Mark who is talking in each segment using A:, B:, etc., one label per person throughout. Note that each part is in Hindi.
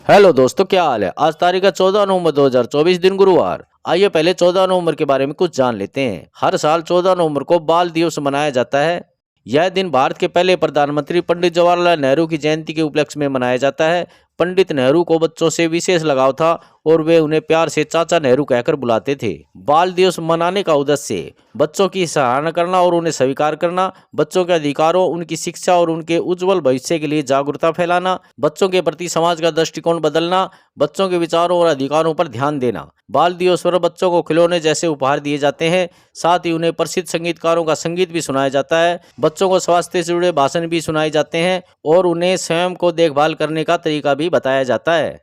A: हेलो दोस्तों, क्या हाल है। आज तारीख है 14 नवंबर 2024, दिन गुरुवार। आइए पहले 14 नवंबर के बारे में कुछ जान लेते हैं। हर साल 14 नवंबर को बाल दिवस मनाया जाता है। यह दिन भारत के पहले प्रधानमंत्री पंडित जवाहरलाल नेहरू की जयंती के उपलक्ष्य में मनाया जाता है। पंडित नेहरू को बच्चों से विशेष लगाव था और वे उन्हें प्यार से चाचा नेहरू कहकर बुलाते थे। बाल दिवस मनाने का उद्देश्य बच्चों की सराहना करना और उन्हें स्वीकार करना, बच्चों के अधिकारों, उनकी शिक्षा और उनके उज्जवल भविष्य के लिए जागरूकता फैलाना, बच्चों के प्रति समाज का दृष्टिकोण बदलना, बच्चों के विचारों और अधिकारों पर ध्यान देना। बाल दिवस पर बच्चों को खिलौने जैसे उपहार दिए जाते हैं। साथ ही उन्हें प्रसिद्ध संगीतकारों का संगीत भी सुनाया जाता है। बच्चों को स्वास्थ्य से जुड़े भाषण भी सुनाए जाते हैं और उन्हें स्वयं को देखभाल करने का तरीका भी बताया जाता है।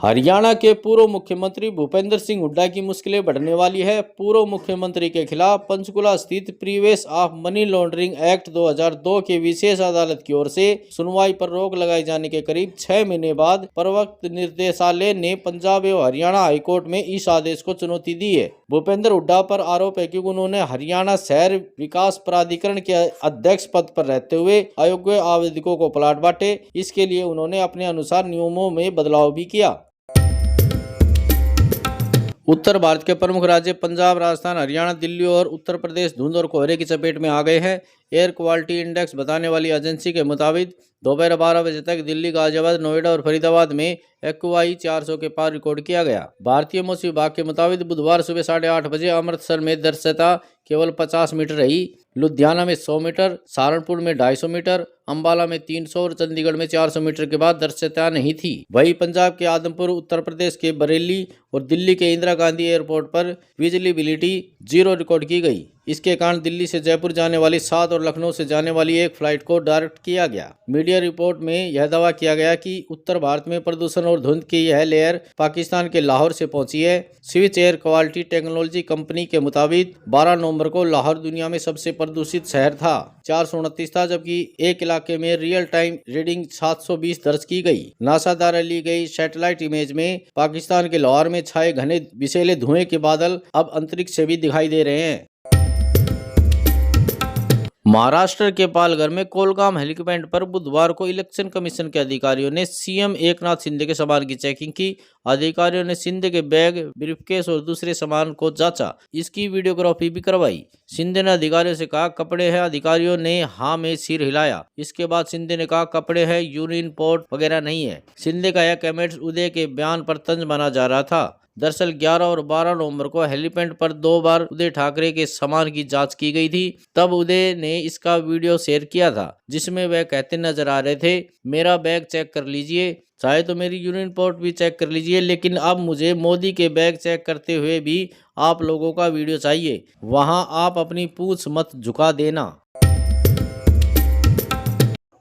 A: हरियाणा के पूर्व मुख्यमंत्री भूपेंद्र सिंह हुड्डा की मुश्किलें बढ़ने वाली है। पूर्व मुख्यमंत्री के खिलाफ पंचकुला स्थित prevention of money laundering act 2002 के विशेष अदालत की ओर से सुनवाई पर रोक लगाए जाने के करीब 6 महीने बाद प्रवर्तन निदेशालय ने पंजाब एवं हरियाणा हाईकोर्ट में इस आदेश को चुनौती दी है। भूपेंद्र हुड्डा पर आरोप है कि उन्होंने हरियाणा शहर विकास प्राधिकरण के अध्यक्ष पद पर रहते हुए अयोग्य आवेदकों को प्लाट बांटे। इसके लिए उन्होंने अपने अनुसार नियमों में बदलाव भी किया। उत्तर भारत के प्रमुख राज्य पंजाब, राजस्थान, हरियाणा, दिल्ली और उत्तर प्रदेश धुंध और कोहरे की चपेट में आ गए हैं। एयर क्वालिटी इंडेक्स बताने वाली एजेंसी के मुताबिक दोपहर 12 बजे तक दिल्ली, गाजियाबाद, नोएडा और फरीदाबाद में एक्यूआई 400 के पार रिकॉर्ड किया गया। भारतीय मौसम विभाग के मुताबिक बुधवार सुबह 8:30 बजे अमृतसर में दृश्यता केवल 50 मीटर रही। लुधियाना में 100 मीटर, सहारनपुर में 250 मीटर, अंबाला में 300 और चंडीगढ़ में 400 मीटर के बाद दृश्यता नहीं थी। वहीं पंजाब के आदमपुर, उत्तर प्रदेश के बरेली और दिल्ली के इंदिरा गांधी एयरपोर्ट पर विजिबिलिटी 0 रिकॉर्ड की गई। इसके कारण दिल्ली से जयपुर जाने वाली 7 और लखनऊ से जाने वाली एक फ्लाइट को डायरेक्ट किया गया। मीडिया रिपोर्ट में यह दावा किया गया कि उत्तर भारत में प्रदूषण और धुंध की यह लेयर पाकिस्तान के लाहौर से पहुंची है। Switch air quality technology company के मुताबिक 12 नवंबर को लाहौर दुनिया में सबसे प्रदूषित शहर था, 429 था, जबकि एक इलाके में रियल टाइम रीडिंग 720 दर्ज की गई। नासा द्वारा ली गई सैटेलाइट इमेज में पाकिस्तान के लाहौर में छाए घने विषैले धुएं के बादल अब अंतरिक्ष से भी दिखाई दे रहे हैं। महाराष्ट्र के पालघर में कोलगाम हेलीपैड पर बुधवार को इलेक्शन कमीशन के अधिकारियों ने सीएम एकनाथ शिंदे के सामान की चेकिंग की। अधिकारियों ने शिंदे के बैग, ब्रीफकेस और दूसरे सामान को जांचा। इसकी वीडियोग्राफी भी करवाई। शिंदे ने अधिकारियों से कहा कपड़े हैं। अधिकारियों ने हाँ में सिर हिलाया। इसके बाद शिंदे ने कहा कपड़े हैं, यूरिन पोर्ट वगैरह नहीं है। शिंदे का यह कमेंट्स उदय के बयान पर तंज माना जा रहा था। दरअसल 11 और 12 नवंबर को हेलीपैड पर 2 बार उदय ठाकरे के सामान की जांच की गई थी। तब उदय ने इसका वीडियो शेयर किया था, जिसमें वह कहते नजर आ रहे थे, मेरा बैग चेक कर लीजिए, चाहे तो मेरी यूरिन रिपोर्ट भी चेक कर लीजिए, लेकिन अब मुझे मोदी के बैग चेक करते हुए भी आप लोगों का वीडियो चाहिए। वहां आप अपनी पूंछ मत झुका देना।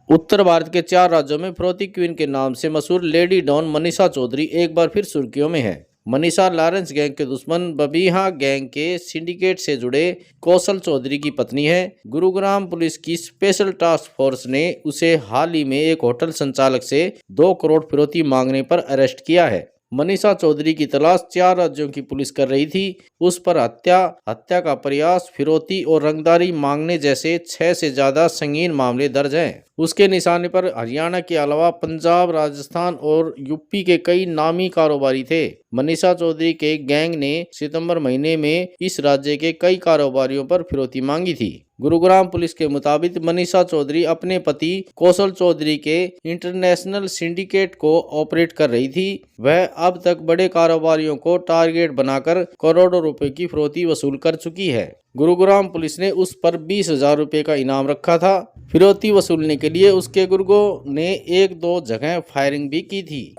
A: उत्तर भारत के 4 राज्यों में फिरौती क्वीन के नाम से मशहूर लेडी डॉन मनीषा चौधरी एक बार फिर सुर्खियों में है। मनीषा लॉरेंस गैंग के दुश्मन बबीहा गैंग के सिंडिकेट से जुड़े कौशल चौधरी की पत्नी है। गुरुग्राम पुलिस की स्पेशल टास्क फोर्स ने उसे हाल ही में एक होटल संचालक से 2 करोड़ फिरौती मांगने पर अरेस्ट किया है। मनीषा चौधरी की तलाश 4 राज्यों की पुलिस कर रही थी। उस पर हत्या का प्रयास, फिरौती और रंगदारी मांगने जैसे 6 से ज्यादा संगीन मामले दर्ज हैं। उसके निशाने पर हरियाणा के अलावा पंजाब, राजस्थान और यूपी के कई नामी कारोबारी थे। मनीषा चौधरी के गैंग ने सितंबर महीने में इस राज्य के कई कारोबारियों पर फिरौती मांगी थी। गुरुग्राम पुलिस के मुताबिक मनीषा चौधरी अपने पति कौशल चौधरी के इंटरनेशनल सिंडिकेट को ऑपरेट कर रही थी। वह अब तक बड़े कारोबारियों को टारगेट बनाकर करोड़ों रुपए की फिरौती वसूल कर चुकी है। गुरुग्राम पुलिस ने उस पर 20,000 रुपए का इनाम रखा था। फिरौती वसूलने के लिए उसके गुर्गों ने 1-2 जगह फायरिंग भी की थी।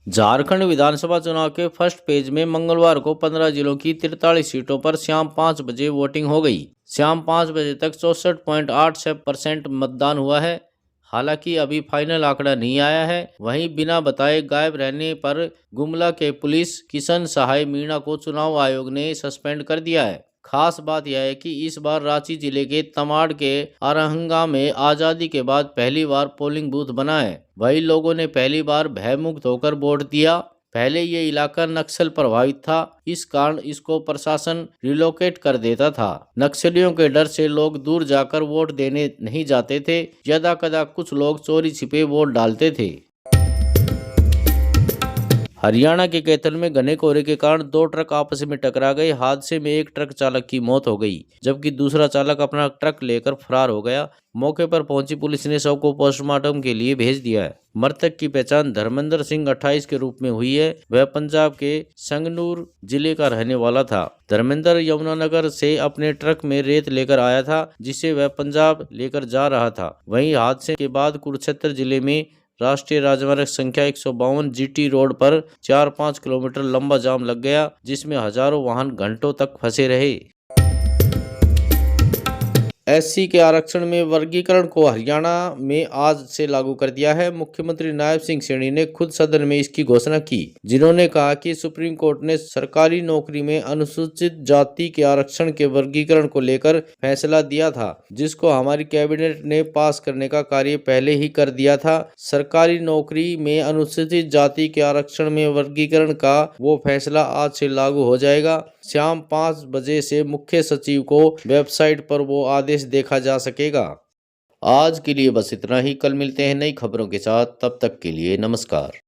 A: झारखंड विधानसभा चुनाव के फर्स्ट पेज में मंगलवार को 15 जिलों की 43 सीटों पर शाम 5 बजे वोटिंग हो गई। शाम 5 बजे तक 64.86% मतदान हुआ है। हालांकि अभी फाइनल आंकड़ा नहीं आया है। वहीं बिना बताए गायब रहने पर गुमला के पुलिस किशन सहाय मीणा को चुनाव आयोग ने सस्पेंड कर दिया है। खास बात यह है कि इस बार रांची जिले के तमाड़ के अरहंगा में आज़ादी के बाद पहली बार पोलिंग बूथ बना है। वही लोगों ने पहली बार भयमुक्त होकर वोट दिया। पहले ये इलाका नक्सल प्रभावित था, इस कारण इसको प्रशासन रिलोकेट कर देता था। नक्सलियों के डर से लोग दूर जाकर वोट देने नहीं जाते थे। यदा कदा कुछ लोग चोरी छिपे वोट डालते थे। हरियाणा के कैथल में घने कोहरे के कारण दो ट्रक आपस में टकरा गए। हादसे में एक ट्रक चालक की मौत हो गई, जबकि दूसरा चालक अपना ट्रक लेकर फरार हो गया। मौके पर पहुंची पुलिस ने शव को पोस्टमार्टम के लिए भेज दिया है। मृतक की पहचान धर्मेंद्र सिंह 28 के रूप में हुई है। वह पंजाब के संगनूर जिले का रहने वाला था। धर्मेंद्र यमुनानगर से अपने ट्रक में रेत लेकर आया था, जिसे वह पंजाब लेकर जा रहा था। वहीं हादसे के बाद कुरुक्षेत्र जिले में राष्ट्रीय राजमार्ग संख्या 152 जीटी रोड पर 4-5 किलोमीटर लंबा जाम लग गया, जिसमें हजारों वाहन घंटों तक फंसे रहे। एससी के आरक्षण में वर्गीकरण को हरियाणा में आज से लागू कर दिया है। मुख्यमंत्री नायब सिंह सैनी ने खुद सदन में इसकी घोषणा की, जिन्होंने कहा कि सुप्रीम कोर्ट ने सरकारी नौकरी में अनुसूचित जाति के आरक्षण के वर्गीकरण को लेकर फैसला दिया था, जिसको हमारी कैबिनेट ने पास करने का कार्य पहले ही कर दिया था। सरकारी नौकरी में अनुसूचित जाति के आरक्षण में वर्गीकरण का वो फैसला आज से लागू हो जाएगा। शाम 5 बजे से मुख्य सचिव को वेबसाइट पर वो आदेश देखा जा सकेगा। आज के लिए बस इतना ही। कल मिलते हैं नई खबरों के साथ। तब तक के लिए नमस्कार।